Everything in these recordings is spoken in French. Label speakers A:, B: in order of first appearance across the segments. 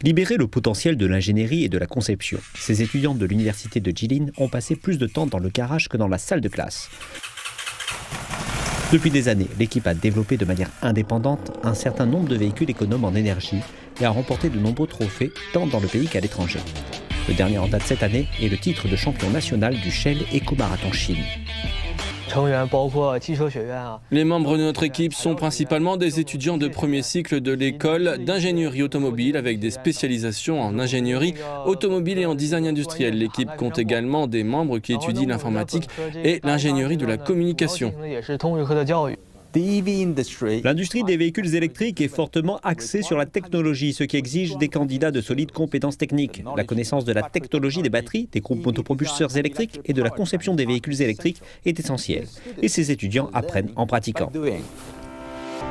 A: Libérer le potentiel de l'ingénierie et de la conception. Ces étudiants de l'université de Jilin ont passé plus de temps dans le garage que dans la salle de classe. Depuis des années, l'équipe a développé de manière indépendante un certain nombre de véhicules économes en énergie et a remporté de nombreux trophées tant dans le pays qu'à l'étranger. Le dernier en date cette année est le titre de champion national du Shell Eco-Marathon Chine.
B: Les membres de notre équipe sont principalement des étudiants de premier cycle de l'école d'ingénierie automobile avec des spécialisations en ingénierie automobile et en design industriel. L'équipe compte également des membres qui étudient l'informatique et l'ingénierie de la communication.
A: L'industrie des véhicules électriques est fortement axée sur la technologie, ce qui exige des candidats de solides compétences techniques. La connaissance de la technologie des batteries, des groupes motopropulseurs électriques et de la conception des véhicules électriques est essentielle. Et ces étudiants apprennent en pratiquant.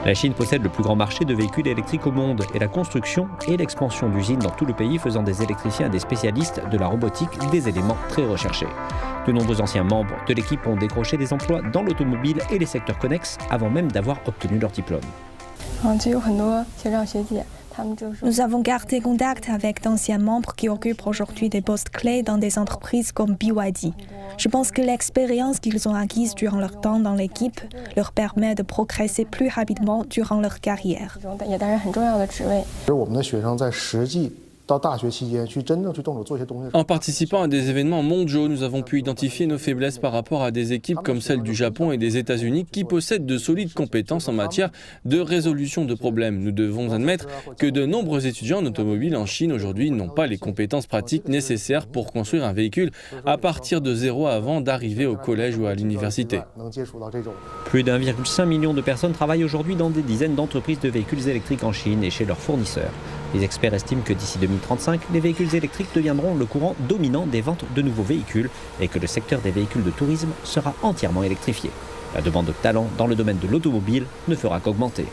A: La Chine possède le plus grand marché de véhicules électriques au monde et la construction et l'expansion d'usines dans tout le pays faisant des électriciens et des spécialistes de la robotique des éléments très recherchés. De nombreux anciens membres de l'équipe ont décroché des emplois dans l'automobile et les secteurs connexes avant même d'avoir obtenu leur diplôme.
C: Nous avons gardé contact avec d'anciens membres qui occupent aujourd'hui des postes clés dans des entreprises comme BYD. Je pense que l'expérience qu'ils ont acquise durant leur temps dans l'équipe leur permet de progresser plus rapidement durant leur carrière.
B: En participant à des événements mondiaux, nous avons pu identifier nos faiblesses par rapport à des équipes comme celles du Japon et des États-Unis qui possèdent de solides compétences en matière de résolution de problèmes. Nous devons admettre que de nombreux étudiants en automobile en Chine aujourd'hui n'ont pas les compétences pratiques nécessaires pour construire un véhicule à partir de zéro avant d'arriver au collège ou à l'université.
A: Plus d'1,5 million de personnes travaillent aujourd'hui dans des dizaines d'entreprises de véhicules électriques en Chine et chez leurs fournisseurs. Les experts estiment que d'ici 2035, les véhicules électriques deviendront le courant dominant des ventes de nouveaux véhicules et que le secteur des véhicules de tourisme sera entièrement électrifié. La demande de talent dans le domaine de l'automobile ne fera qu'augmenter.